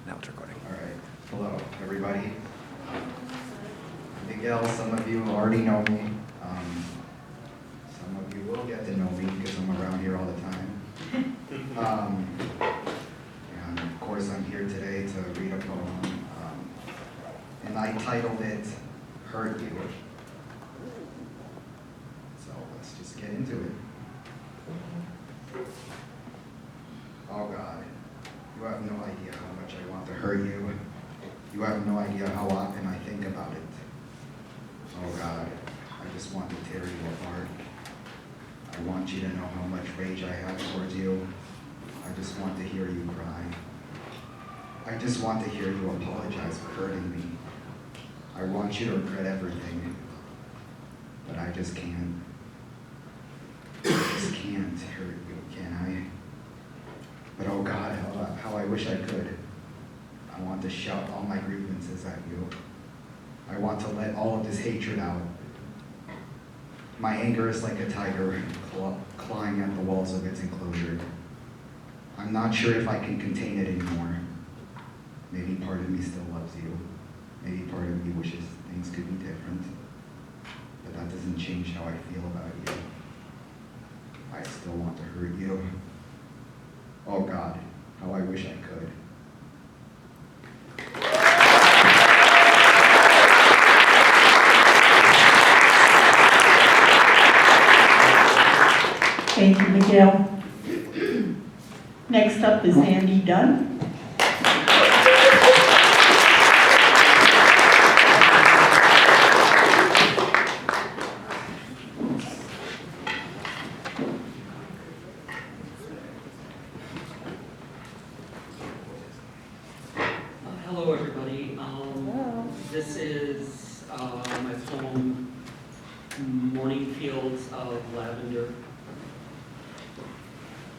Now it's recording. All right. Hello, everybody. Miguel, some of you already know me. Some of you will get to know me because I'm around here all the time. And of course, I'm here today to read a poem. And I titled it, Hurt You. So let's just get into it. Oh God, you have no idea how much I want to hurt you. You have no idea how often I think about it. Oh God, I just want to tear you apart. I want you to know how much rage I have towards you. I just want to hear you cry. I just want to hear you apologize for hurting me. I want you to regret everything, but I just can't. I just can't hurt you, can I? But oh God, how I wish I could. I want to shout all my grievances at you. I want to let all of this hatred out. My anger is like a tiger clawing at the walls of its enclosure. I'm not sure if I can contain it anymore. Maybe part of me still loves you. Maybe part of me wishes things could be different. But that doesn't change how I feel about you. I still want to hurt you. Oh God, how I wish I could. Thank you, Miguel. Next up is Andy Dunn. Hello, everybody. This is my poem, Morning Fields of Lavender.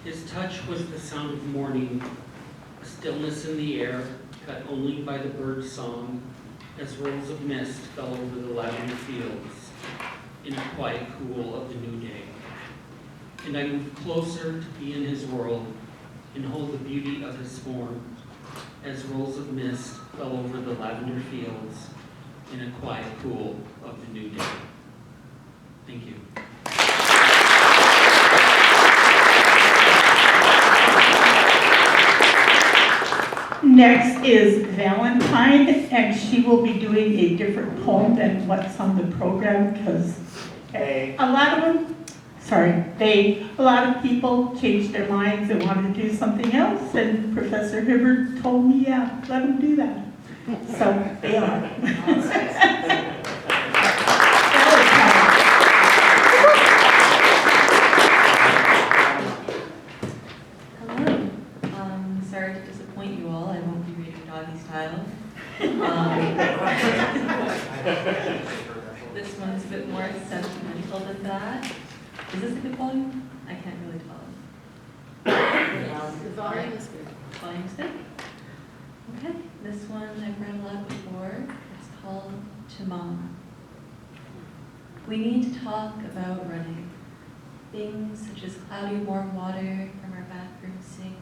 His touch was the sound of morning, a stillness in the air, cut only by the bird's song, as rolls of mist fell over the lavender fields in a quiet cool of the new day. And I moved closer to be in his world and hold the beauty of his form, as rolls of mist fell over the lavender fields in a quiet cool of the new day. Thank you. Next is Valentine, and she will be doing a different poem than what's on the program because a lot of people changed their minds and wanted to do something else, and Professor Hibbert told me, yeah, let them do that. So they are. Hello. Sorry to disappoint you all. I won't be reading doggy style. This one's a bit more sentimental than that. Is this a good volume? I can't really tell. The volume is good. Volume's good? Okay. This one I've read a lot before. It's called To Mom. We need to talk about running. Things such as cloudy warm water from our bathroom sink,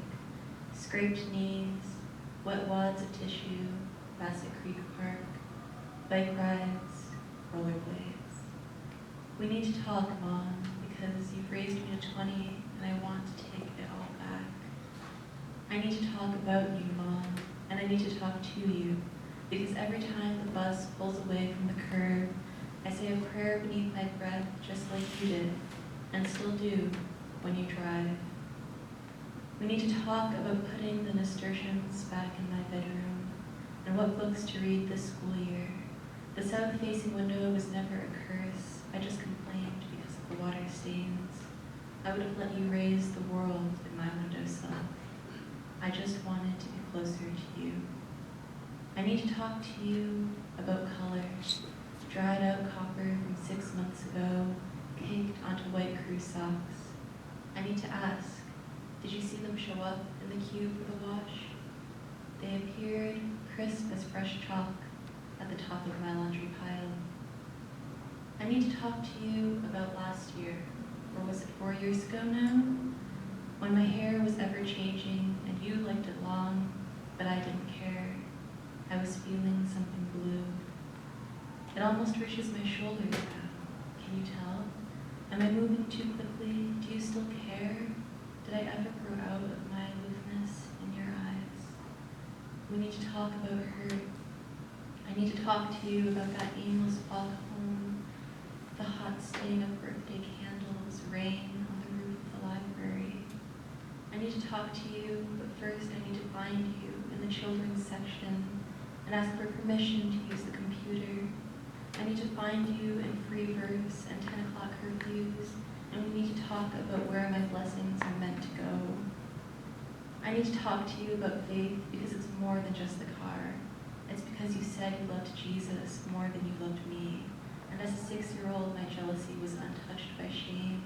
scraped knees, wet wads of tissue, Bassett Creek Park, bike rides, rollerblades. We need to talk, Mom, because you've raised me to 20 and I want to take it all back. I need to talk about you, Mom, and I need to talk to you, because every time the bus pulls away from the curb, I say a prayer beneath my breath just like you did, and still do when you drive. We need to talk about putting the nasturtiums back in my bedroom and what books to read this school year. The south-facing window was never a curse. I just complained because of the water stains. I would have let you raise the world in my windowsill. I just wanted to be closer to you. I need to talk to you about color. Dried out copper from 6 months ago, caked onto white crew socks. I need to ask, did you see them show up in the queue for the wash? They appeared crisp as fresh chalk at the top of my laundry pile. I need to talk to you about last year, or was it 4 years ago now? When my hair was ever changing and you liked it long, but I didn't care. It almost reaches my shoulders now. Can you tell? Am I moving too quickly? Do you still care? Did I ever grow out of my aloofness in your eyes? We need to talk about her. I need to talk to you about that aimless walk home, the hot stain of birthday candles, rain on the roof of the library. I need to talk to you, but first I need to find you in the children's section and ask for permission to use the computer. I need to find you in free verse and 10 o'clock curfews, and we need to talk about where my blessings are meant to go. I need to talk to you about faith because it's more than just the car. It's because you said you loved Jesus more than you loved me. And as a 6-year-old, my jealousy was untouched by shame.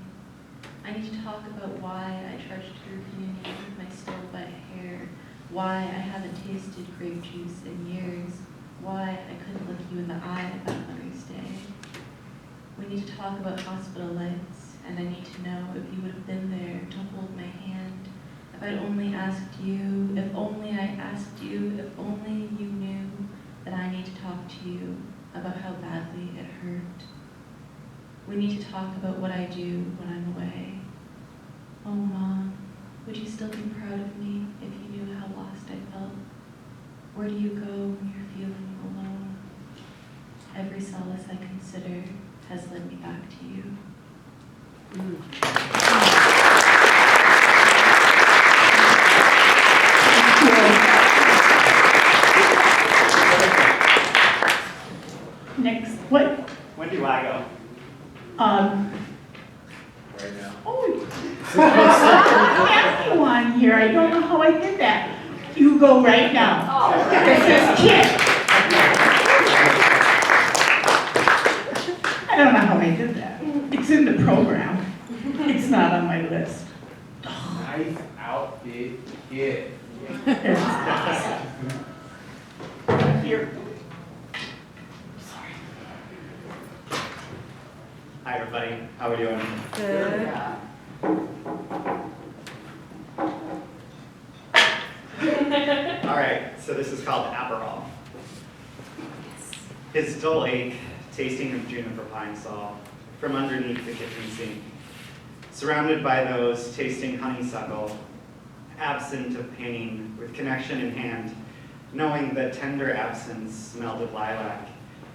I need to talk about why I trudged through communion with my still wet hair, why I haven't tasted grape juice in years, why I couldn't look you in the eye that Mother's Day. We need to talk about hospital lights, and I need to know if you would have been there to hold my hand, if I'd only asked you, if only I asked you, if only you knew that I need to talk to you about how badly it hurt. We need to talk about what I do when I'm away. Oh, Mom, would you still be proud of me if you knew how lost I felt? Where do you go when you're feeling alone? Every solace I consider has led me back to you. Next, what? When do I go? Right now. Oh, I have you on here. I don't know how I did that. You go right now. This is Kit. I don't know how I did that. It's in the program. It's not on my list. Nice outfit, kid. Here. Hi everybody, how are we doing? Good. All right, so this is called Aperol. His dull ache, tasting of juniper pine saw from underneath the kitchen sink, surrounded by those tasting honeysuckle, absent of pain, with connection in hand, knowing that tender absence smelled of lilac,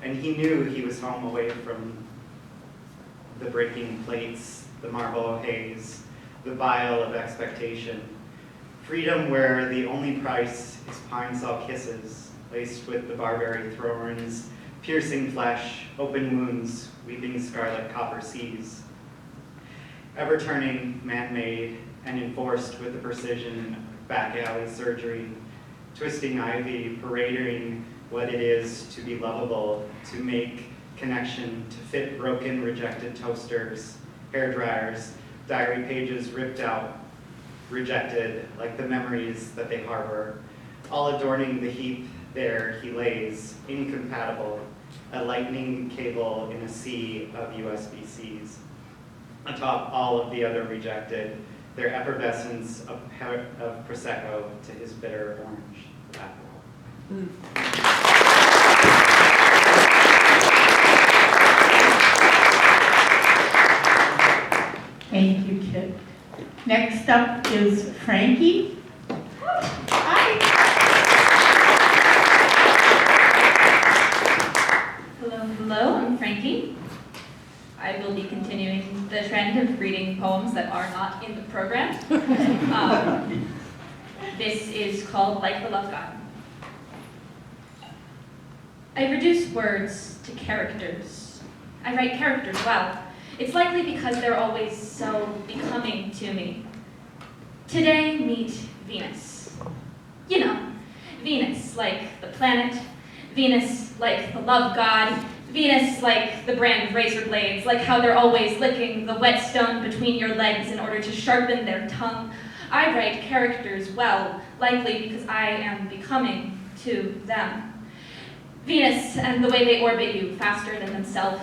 and he knew he was home away from the breaking plates, the marble haze, the vial of expectation. Freedom where the only price is pine saw kisses, laced with the barberry thorns, piercing flesh, open wounds, weeping scarlet copper seas. Ever turning, man-made, and enforced with the precision of back alley surgery, twisting ivy, parading what it is to be lovable, to make connection, to fit broken, rejected toasters, hair dryers, diary pages ripped out, rejected like the memories that they harbor, all adorning the heap there he lays, incompatible, a lightning cable in a sea of USB-Cs. Atop all of the other rejected, their effervescence of Prosecco to his bitter orange apple. Thank you, Kit. Next up is Frankie. Hi. Hello, I'm Frankie. I will be continuing the trend of reading poems that are not in the program. This is called Like the Love God. I reduce words to characters. I write characters well. It's likely because they're always so becoming to me. Today, meet Venus. You know, Venus like the planet, Venus like the love god, Venus like the brand of razor blades, like how they're always licking the whetstone between your legs in order to sharpen their tongue. I write characters well, likely because I am becoming to them. Venus and the way they orbit you faster than themselves.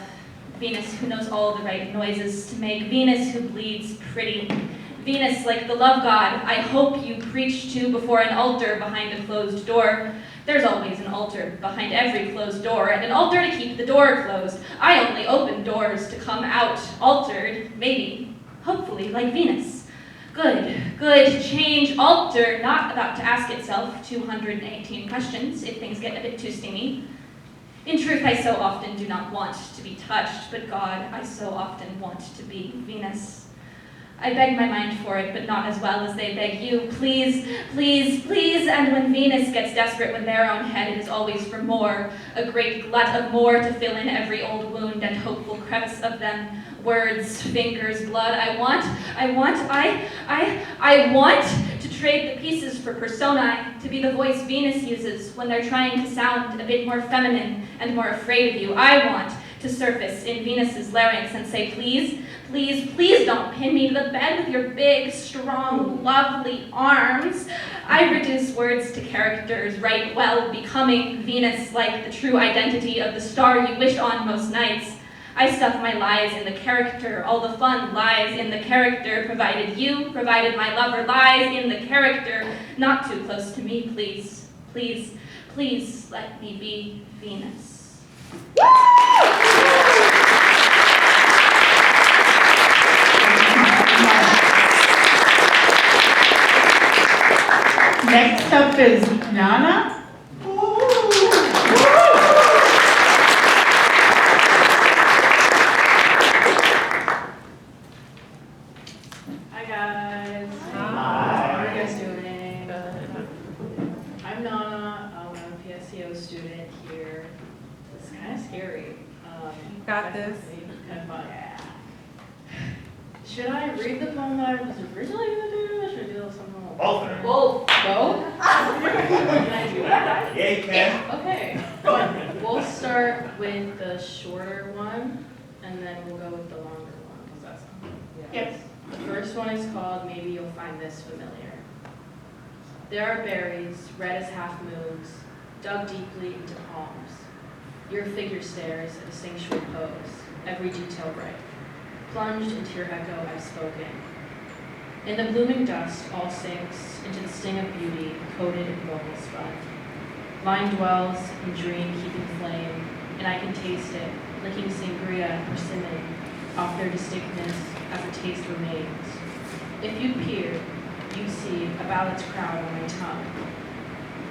Venus who knows all the right noises to make. Venus who bleeds pretty. Venus, like the love god, I hope you preach to before an altar behind a closed door. There's always an altar behind every closed door, and an altar to keep the door closed. I only open doors to come out altered, maybe, hopefully, like Venus. Good, change, altar, not about to ask itself 218 questions if things get a bit too steamy. In truth, I so often do not want to be touched, but God, I so often want to be Venus. I beg my mind for it, but not as well as they beg you. Please, and when Venus gets desperate with their own head, it is always for more, a great glut of more to fill in every old wound and hopeful crevice of them. Words, fingers, blood, I want to trade the pieces for personae, to be the voice Venus uses when they're trying to sound a bit more feminine and more afraid of you. I want to surface in Venus's larynx and say, please don't pin me to the bed with your big, strong, lovely arms. I reduce words to characters, right well, becoming Venus like the true identity of the star you wish on most nights. I stuff my lies in the character, all the fun lies in the character, provided my lover lies in the character. Not too close to me, please let me be Venus. Next up is Nana. Hi guys. Hi. How are you guys doing? I'm Nana. I'm a PSCO student here. It's kind of scary. Got this. Kind of fun. Should I read the poem that I was originally going to do, or should I do something else? Both of them. Both? Can I do that? Yeah, you can. Okay. We'll start with the shorter one, and then we'll go with the longer one. Does that sound good? Yes. The first one is called Maybe You'll Find This Familiar. There are berries, red as half moons, dug deeply into palms. Your figure stares at a sanctuary pose, every detail bright. Plunged into your echo, I've spoken. In the blooming dust, all sinks into the sting of beauty, coated in normal spun. Line dwells in dream, keeping flame, and I can taste it, licking sangria and persimmon off their distinctness as the taste remains. If you peer, you see a balance crown on my tongue,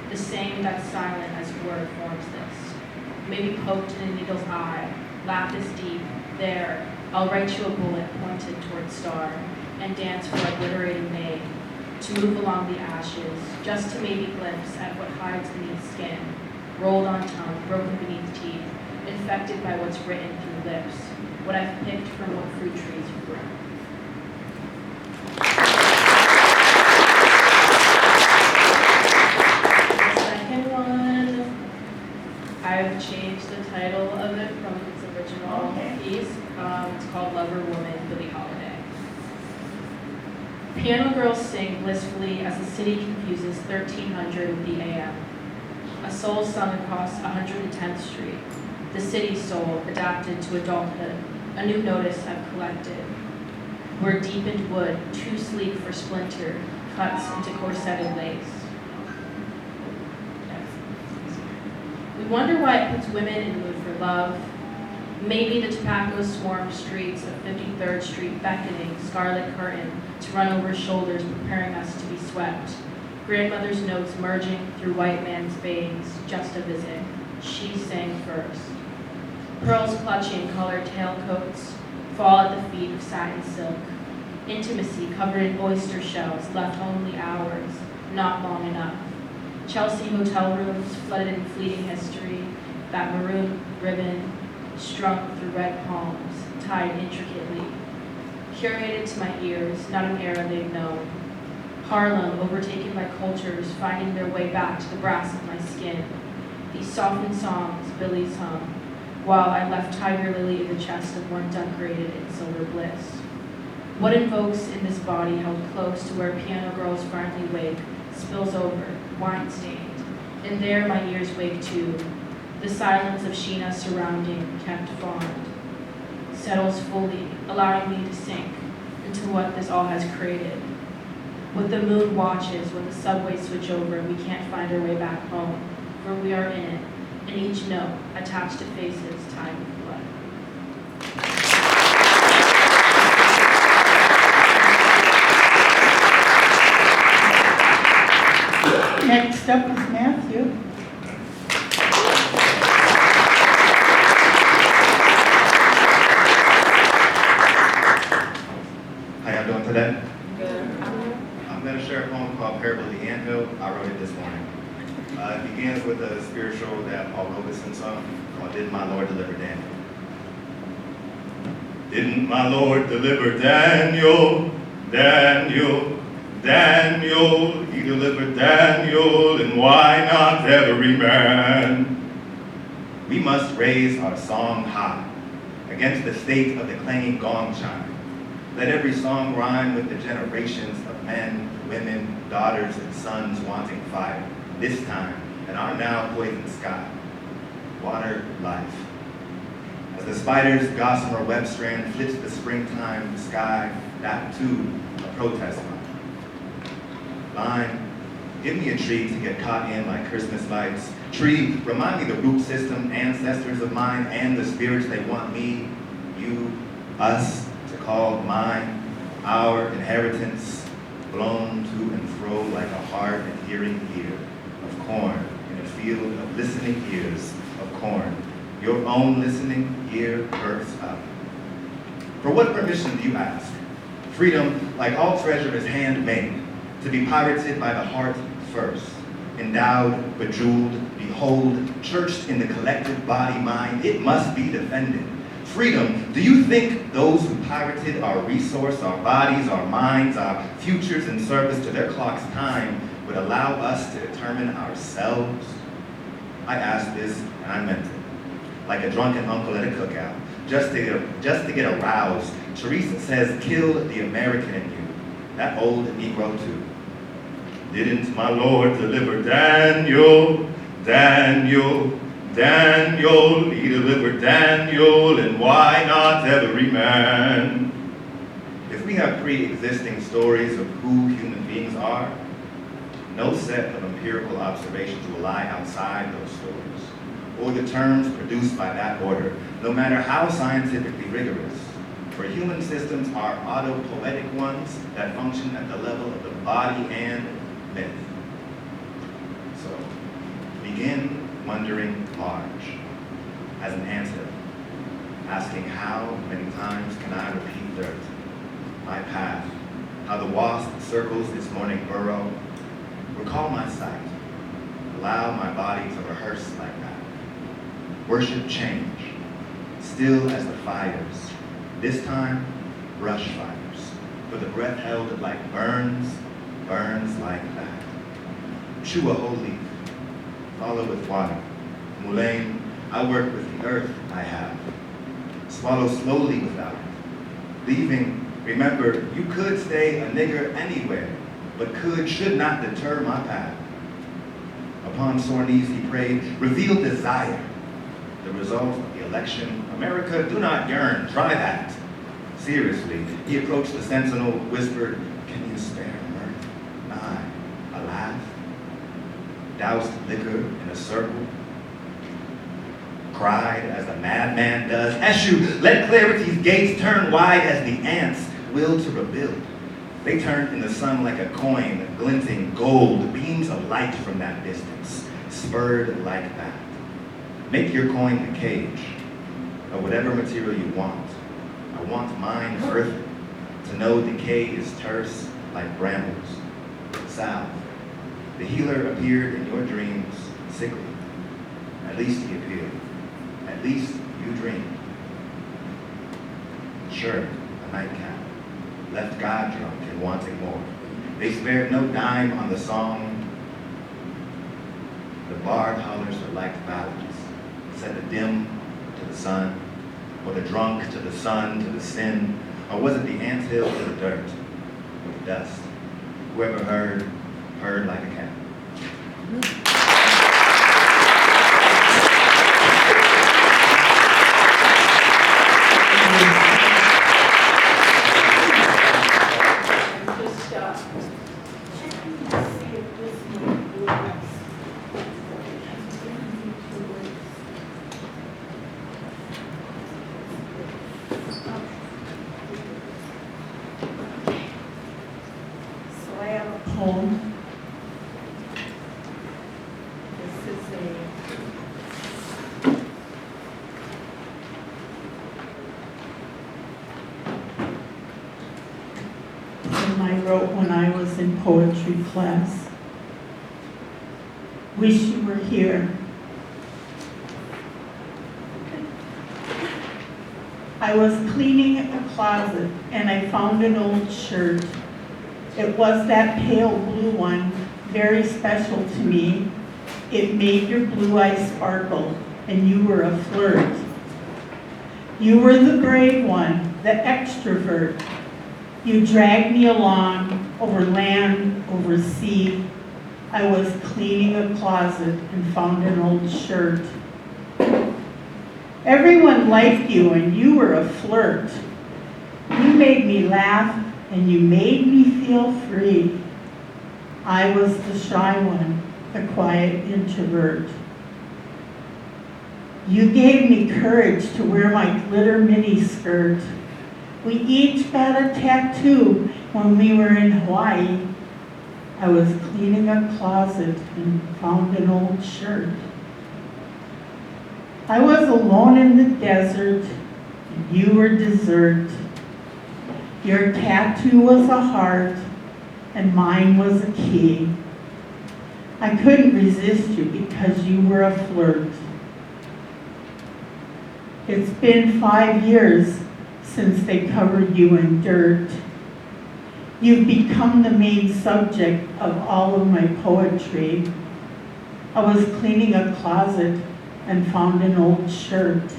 the same that's silent as word forms this. Maybe poked in a needle's eye, lapis deep, there, I'll write you a bullet pointed toward star, and dance for obliterating name, to move along the ashes, just to maybe glimpse at what hides beneath skin, rolled on tongue, broken beneath teeth, infected by what's written through lips, what I've picked from what fruit trees you've grown. The second one, I've changed the title of it from its original piece. It's called Lover Woman, Billie Holiday. Piano girls sing blissfully as the city confuses 1300 with the AM. A soul sung across 110th Street. The city's soul adapted to adulthood. A new notice I've collected. We're deepened wood, too sleek for splinter, cuts into corseted lace. We wonder why it puts women in the mood for love. Maybe the tobacco-swarmed streets of 53rd Street beckoning, scarlet curtain, to run over shoulders, preparing us to be swept. Grandmother's notes merging through white man's veins, just a visit. She sang first. Pearls clutching colored tailcoats fall at the feet of satin silk. Intimacy covered in oyster shells, left only hours, not long enough. Chelsea hotel rooms flooded in fleeting history, that maroon ribbon strung through red palms, tied intricately. Curated to my ears, not an era they've known. Harlem, overtaken by cultures, finding their way back to the brass of my skin. These softened songs Billy's hum, while I left Tiger Lily in the chest of one decorated in silver bliss. What invokes in this body held close to where piano girls finally wake, spills over, wine-stained, and there my ears wake too. The silence of Sheena surrounding, kept fond, settles fully, allowing me to sink, into what this all has created. What the moon watches, when the subways switch over and we can't find our way back home, for we are in it, and each note attached to faces tied with blood. Next up is Matthew. How y'all doing today? Good. I'm going to share a poem called Parable of the Anthill. I wrote it this morning. It begins with a spiritual that Paul Robeson sung called Did My Lord Deliver Daniel? Didn't my Lord deliver Daniel? Daniel, Daniel, he delivered Daniel, and why not every man? We must raise our song high against the state of the clanging gong chime. Let every song rhyme with the generations of men, women, daughters, and sons wanting fire, this time in our now poisoned sky. Water, life. As the spider's gossamer web strand flips the springtime sky, that too, a protest line. Line, give me a tree to get caught in like Christmas lights. Tree, remind me the root system, ancestors of mine, and the spirits they want me, you, us, to call mine, our inheritance, blown to and fro like a hard and hearing ear of corn in a field of listening ears of corn. Your own listening ear births up. For what permission do you ask? Freedom, like all treasure, is handmade, to be pirated by the heart first. Endowed, bejeweled, behold, churched in the collective body mind, it must be defended. Freedom, do you think those who pirated our resource, our bodies, our minds, our futures in service to their clock's time would allow us to determine ourselves? I asked this and I meant it. Like a drunken uncle at a cookout, just to get aroused. Teresa says, kill the American in you, that old Negro too. Didn't my Lord deliver Daniel, Daniel, Daniel, he delivered Daniel, and why not every man? If we have pre-existing stories of who human beings are, no set of empirical observations will lie outside those stories, or the terms produced by that order, no matter how scientifically rigorous. For human systems are autopoetic ones that function at the level of the body and myth. So, begin wondering large, as an anthill, asking how many times can I repeat dirt? My path, how the wasp circles its morning burrow. Recall my sight, allow my body to rehearse like that. Worship change, still as the fires, this time brush fires, for the breath held like burns, burns like that. Chew a whole leaf, follow with water. Moulin, I work with the earth I have. Swallow slowly without it. Leaving, remember, you could stay a nigger anywhere, but should not deter my path. Upon sore knees he prayed, reveal desire. The result of the election, America, do not yearn, try that. Seriously, he approached the sentinel, whispered, can you spare mirth? Nigh, a laugh? Doused liquor in a circle? Cried as a madman does, Eshu, let clarity's gates turn wide as the ants will to rebuild. They turned in the sun like a coin, glinting gold, beams of light from that distance, spurred like that. Make your coin a cage, of whatever material you want. I want mine earthy, to know decay is terse like brambles. Salve, the healer appeared in your dreams, sickly. At least he appeared. At least you dreamed. Sure, a nightcap, left God drunk and wanting more. They spared no dime on the song. The barred hollers are like ballads, set the dim to the sun, or the drunk to the sun, to the sin, or was it the anthill to the dirt, or the dust? Whoever heard, heard like a cat. wrote when I was in poetry class. Wish you were here. I was cleaning a closet and I found an old shirt. It was that pale blue one, very special to me. It made your blue eyes sparkle, and you were a flirt. You were the brave one, the extrovert. You dragged me along, over land, over sea. I was cleaning a closet and found an old shirt. Everyone liked you, and you were a flirt. You made me laugh, and you made me feel free. I was the shy one, the quiet introvert. You gave me courage to wear my glitter mini skirt. We each got a tattoo when we were in Hawaii. I was cleaning a closet and found an old shirt. I was alone in the desert, and you were dessert. Your tattoo was a heart, and mine was a key. I couldn't resist you because you were a flirt. It's been 5 years since they covered you in dirt. You've become the main subject of all of my poetry. I was cleaning a closet and found an old shirt.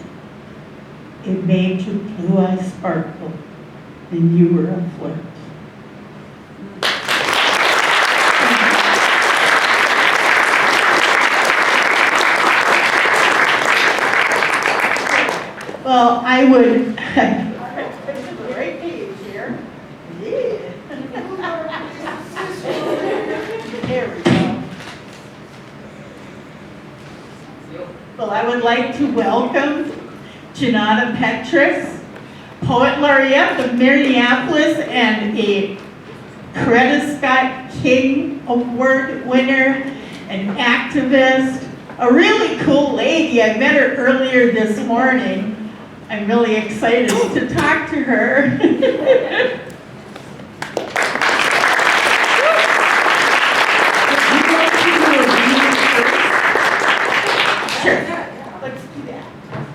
It made your blue eyes sparkle, and you were a flirt. Well, I would. Great page here. Yeah. There we go. Well, I would like to welcome Junauda Petrus, Poet Laureate of Minneapolis and a Coretta Scott King Award winner, an activist, a really cool lady. I met her earlier this morning. I'm really excited to talk to her. Sure. Let's do that.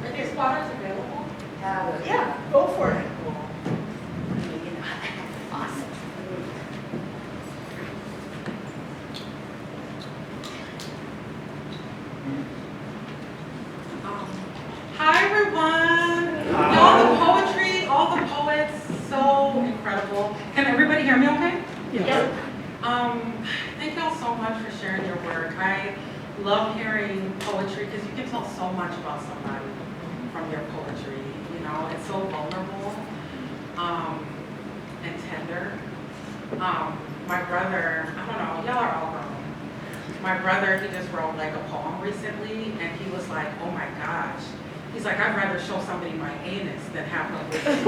Are these spotters available? Yeah, go for it. Awesome. Hi, everyone. All the poetry, all the poets, so incredible. Can everybody hear me okay? Yeah. Thank y'all so much for sharing your work. I love hearing poetry because you can tell so much about somebody from your poetry. You know, it's so vulnerable and tender. My brother, I don't know, y'all are all grown. My brother, he just wrote like a poem recently, and he was like, oh my gosh. He's like, I'd rather show somebody my anus than have them listen.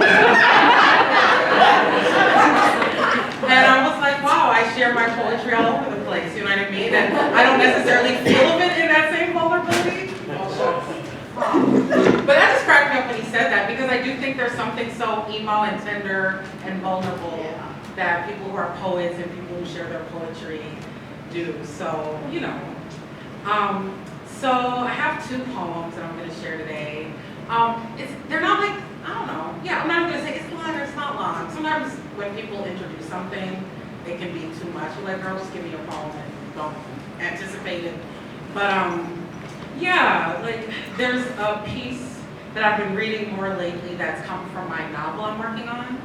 And I was like, wow, I share my poetry all over the place, you know what I mean? And I don't necessarily feel of it in that same vulnerability. But that just cracked me up when he said that, because I do think there's something so emo and tender and vulnerable that people who are poets and people who share their poetry do. So, you know. So I have 2 poems that I'm going to share today. They're not like, I don't know. Yeah, I'm not going to say it's long or it's not long. Sometimes when people introduce something, it can be too much. You're like, girl, just give me a poem and don't anticipate it. But yeah, like there's a piece that I've been reading more lately that's come from my novel I'm working on.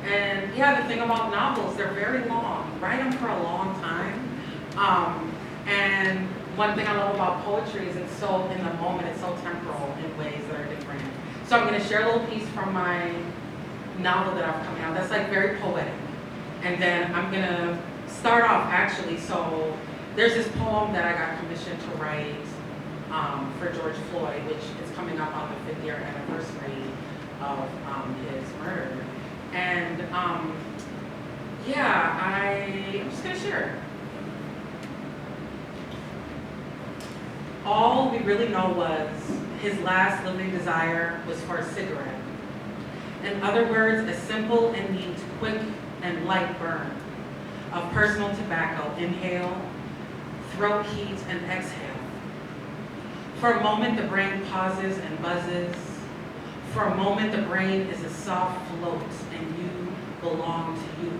And yeah, the thing about novels, they're very long. Write them for a long time. And one thing I love about poetry is it's so in the moment, it's so temporal in ways that are different. So I'm going to share a little piece from my novel that I've come out that's like very poetic. And then I'm going to start off actually, so there's this poem that I got commissioned to write for George Floyd, which is coming up on the 5th year anniversary of his murder. And yeah, I'm just going to share it. All we really know was his last living desire was for a cigarette. In other words, a simple and neat, quick and light burn of personal tobacco. Inhale, throat heat, and exhale. For a moment, the brain pauses and buzzes. For a moment, the brain is a soft float, and you belong to you.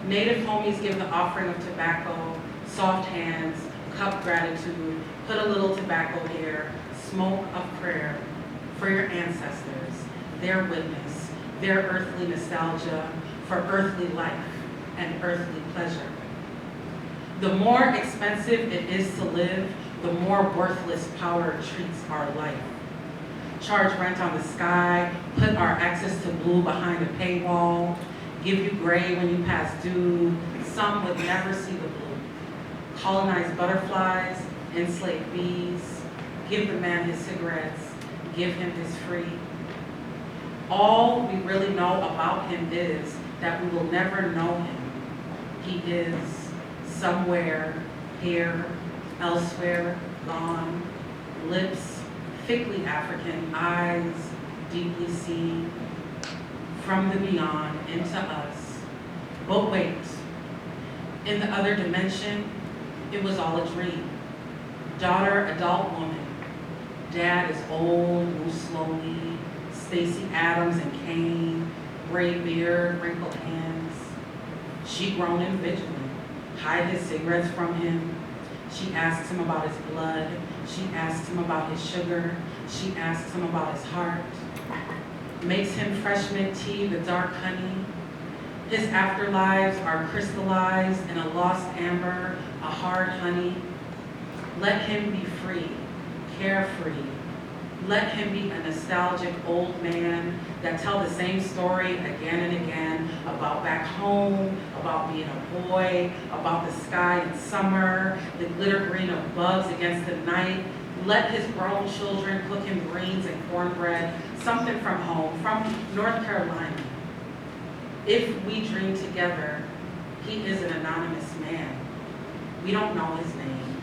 Native homies give the offering of tobacco, soft hands, cup gratitude, put a little tobacco here, smoke of prayer for your ancestors, their witness, their earthly nostalgia for earthly life and earthly pleasure. The more expensive it is to live, the more worthless power treats our life. Charge rent on the sky, put our access to blue behind a paywall, give you gray when you pass due, some would never see the blue. Colonize butterflies, enslave bees, give the man his cigarettes, give him his free. All we really know about him is that we will never know him. He is somewhere, here, elsewhere, gone, lips, thickly African, eyes, deeply seen, from the beyond into us. But wait, in the other dimension, it was all a dream. Daughter, adult woman. Dad is old, moves slowly. Stacey Adams and Kane, gray beard, wrinkled hands. She grown and vigilant, hide his cigarettes from him. She asks him about his blood. She asks him about his sugar. She asks him about his heart. Makes him fresh mint tea with dark honey. His afterlives are crystallized in a lost amber, a hard honey. Let him be free, carefree. Let him be a nostalgic old man that tell the same story again and again about back home, about being a boy, about the sky in summer, the glitter green of bugs against the night. Let his grown children cook him greens and cornbread, something from home, from North Carolina. If we dream together, he is an anonymous man. We don't know his name.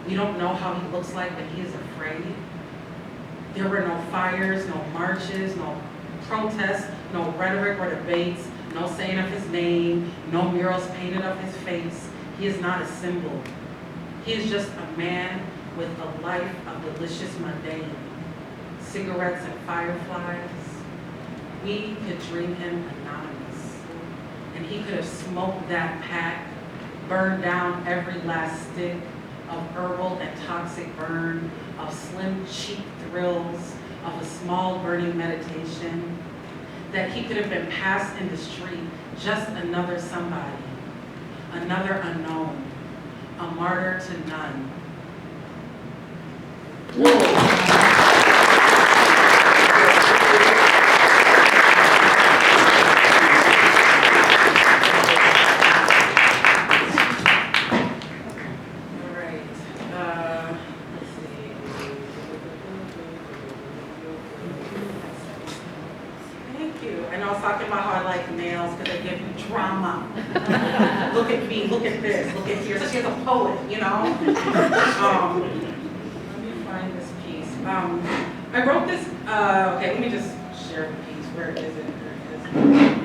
We don't know how he looks like, but he is afraid. There were no fires, no marches, no protests, no rhetoric or debates, no saying of his name, no murals painted of his face. He is not a symbol. He is just a man with a life of delicious mundane. Cigarettes and fireflies. We could dream him anonymous. And he could have smoked that pack, burned down every last stick of herbal and toxic burn, of slim cheek thrills, of a small burning meditation, that he could have been passed in the street, just another somebody, another unknown, a martyr to none. Look at me, look at this, look at here. So she's a poet, you know? Let me find this piece. I wrote this, okay, let me just share the piece. Where is it? There it is.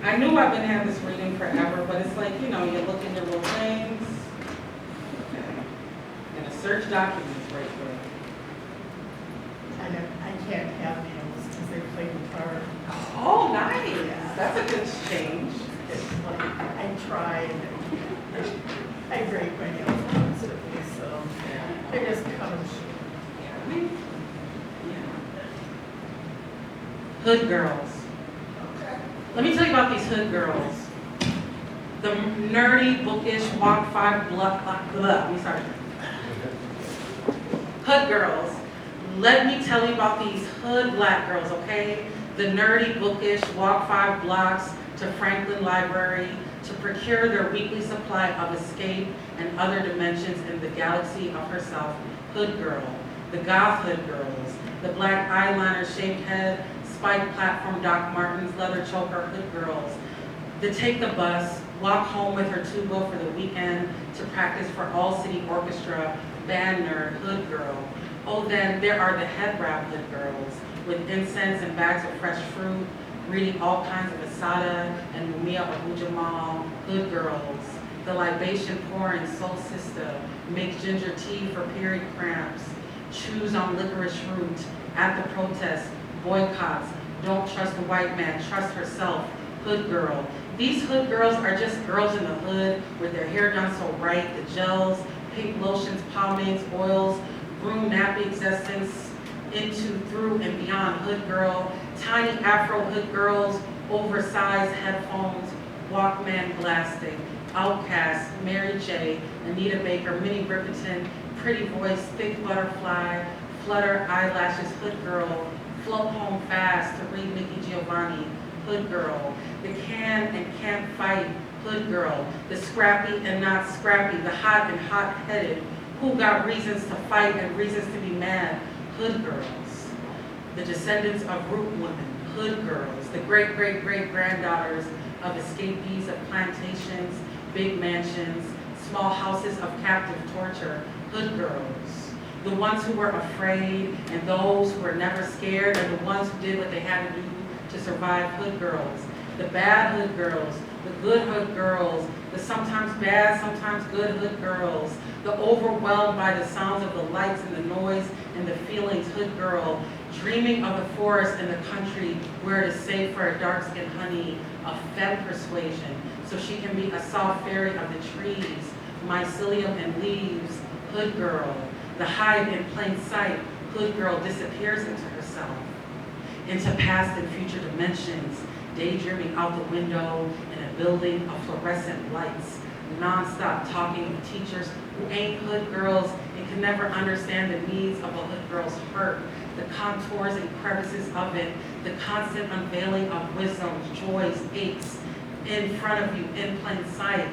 I knew I've been having this reading forever, but it's like, you know, you look in your little things. Okay. I'm gonna search documents right quick. I can't have nails because they play guitar. Oh, nice. Yeah. That's a good change. It's like, I tried, I break my nails constantly, so I just cut them short. Hood girls. Let me tell you about these hood girls. The nerdy, bookish, walk 5 block, let me start. Hood girls. Let me tell you about these hood black girls, okay? The nerdy, bookish, walk 5 blocks to Franklin Library to procure their weekly supply of escape and other dimensions in the galaxy of herself. Hood girl. The goth hood girls. The black eyeliner, shaved head, spiked platform Doc Martens, leather choker hood girls. The take the bus, walk home with her tuba for the weekend to practice for All City Orchestra, band nerd, hood girl. Oh, then there are the head wrap hood girls with incense and bags of fresh fruit, reading all kinds of Sada and Mumia Abu Jamal, hood girls. The libation pouring soul sister, make ginger tea for period cramps, choose on licorice root, at the protest, boycotts, don't trust the white man, trust herself, hood girl. These hood girls are just girls in the hood with their hair done so right, the gels, pink lotions, pomades, oils, broom nappy existence, into, through, and beyond hood girl, tiny Afro hood girls, oversized headphones, Walkman blasting, Outkast, Mary J, Anita Baker, Minnie Riperton, pretty voice, thick butterfly, flutter eyelashes, hood girl, float home fast to read Nikki Giovanni, hood girl, the can and can't fight, hood girl, the scrappy and not scrappy, the hot and hot-headed, who got reasons to fight and reasons to be mad, hood girls, the descendants of root women, hood girls, the great-great-great-granddaughters of escapees of plantations, big mansions, small houses of captive torture, hood girls, the ones who were afraid and those who were never scared and the ones who did what they had to do to survive, hood girls, the bad hood girls, the good hood girls, the sometimes bad, sometimes good hood girls, the overwhelmed by the sounds of the lights and the noise and the feelings, hood girl, dreaming of the forest and the country where it is safe for a dark-skinned honey of femme persuasion, so she can be a soft fairy of the trees, mycelium and leaves, hood girl, the hide in plain sight, hood girl disappears into herself, into past and future dimensions, daydreaming out the window in a building of fluorescent lights, non-stop talking of teachers who ain't hood girls and can never understand the needs of a hood girl's hurt, the contours and crevices of it, the constant unveiling of wisdoms, joys, aches, in front of you, in plain sight.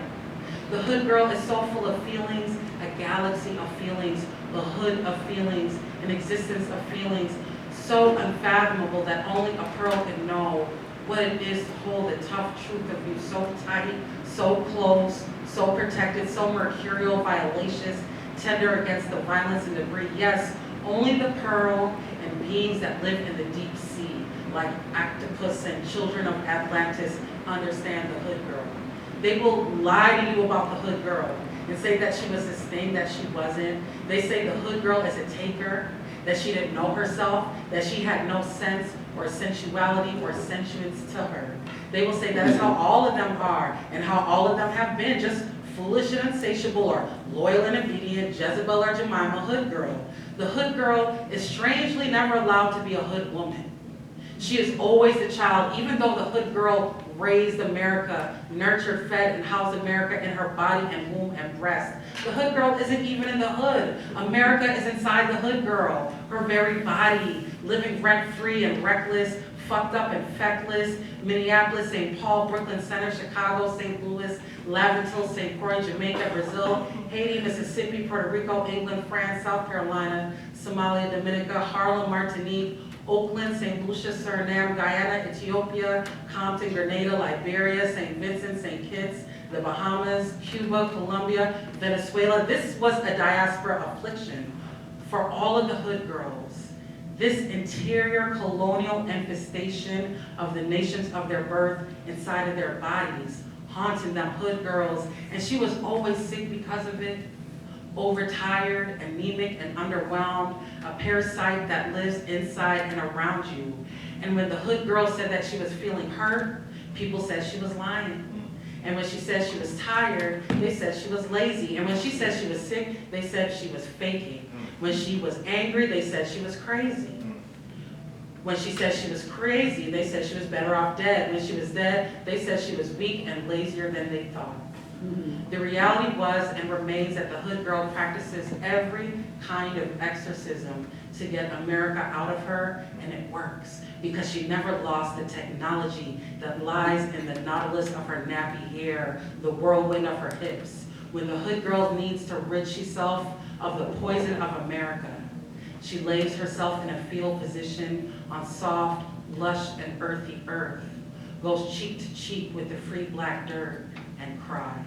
The hood girl is so full of feelings, a galaxy of feelings, a hood of feelings, an existence of feelings, so unfathomable that only a pearl can know what it is to hold the tough truth of you so tight, so close, so protected, so mercurial, violacious, tender against the violence and debris. Yes, only the pearl and beings that live in the deep sea, like octopus and children of Atlantis, understand the hood girl. They will lie to you about the hood girl and say that she was this thing that she wasn't. They say the hood girl is a taker, that she didn't know herself, that she had no sense or sensuality or sensuence to her. They will say that is how all of them are and how all of them have been, just foolish and insatiable or loyal and obedient, Jezebel or Jemima, hood girl. The hood girl is strangely never allowed to be a hood woman. She is always the child, even though the hood girl raised America, nurtured, fed, and housed America in her body and womb and breast. The hood girl isn't even in the hood. America is inside the hood girl, her very body, living rent-free and reckless, fucked up and feckless. Minneapolis, St. Paul, Brooklyn Center, Chicago, St. Louis, Laventille, St. Croix, Jamaica, Brazil, Haiti, Mississippi, Puerto Rico, England, France, South Carolina, Somalia, Dominica, Harlem, Martinique, Oakland, St. Lucia, Suriname, Guyana, Ethiopia, Compton, Grenada, Liberia, St. Vincent, St. Kitts, the Bahamas, Cuba, Colombia, Venezuela. This was a diaspora affliction for all of the hood girls. This interior colonial infestation of the nations of their birth inside of their bodies, haunting them hood girls. And she was always sick because of it. Overtired, anemic, and underwhelmed, a parasite that lives inside and around you. And when the hood girl said that she was feeling hurt, people said she was lying. And when she said she was tired, they said she was lazy. And when she said she was sick, they said she was faking. When she was angry, they said she was crazy. When she said she was crazy, they said she was better off dead. When she was dead, they said she was weak and lazier than they thought. The reality was and remains that the hood girl practices every kind of exorcism to get America out of her, and it works because she never lost the technology that lies in the nautilus of her nappy hair, the whirlwind of her hips. When the hood girl needs to rid herself of the poison of America, she lays herself in a fetal position on soft, lush, and earthy earth, goes cheek to cheek with the free black dirt, and cries.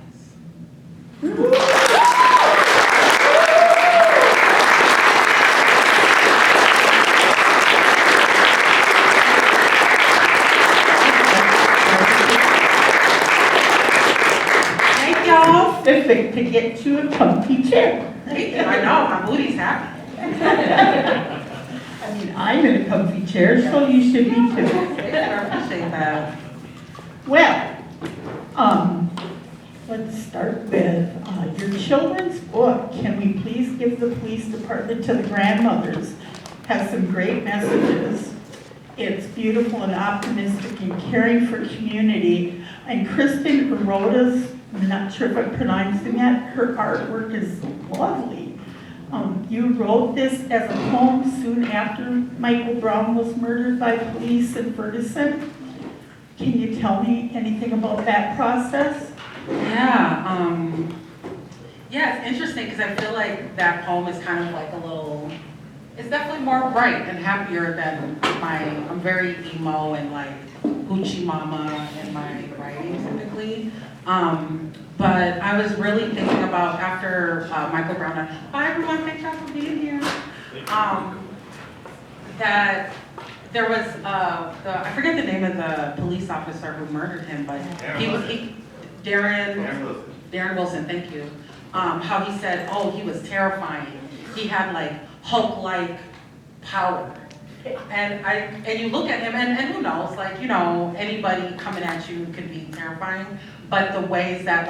terrific to get you a comfy chair. Thank you, I know, my booty's happy. I mean, I'm in a comfy chair, so you should be too. I appreciate that. Well, let's start with your children's book. Can we please give the police department to the grandmothers? Has some great messages. It's beautiful and optimistic and caring for community. And Kristen who wrote us, I'm not sure if I'm pronouncing that, her artwork is lovely. You wrote this as a poem soon after Michael Brown was murdered by police in Ferguson. Can you tell me anything about that process? Yeah, it's interesting because I feel like that poem is kind of like a little, it's definitely more bright and happier than I'm very emo and like hoochie mama in my writing typically. But I was really thinking about after Michael Brown, hi everyone, thank y'all for being here. That there was, I forget the name of the police officer who murdered him, but Darren Wilson, thank you. How he said, oh, he was terrifying. He had like Hulk-like power. And you look at him, and who knows, like, you know, anybody coming at you could be terrifying, but the ways that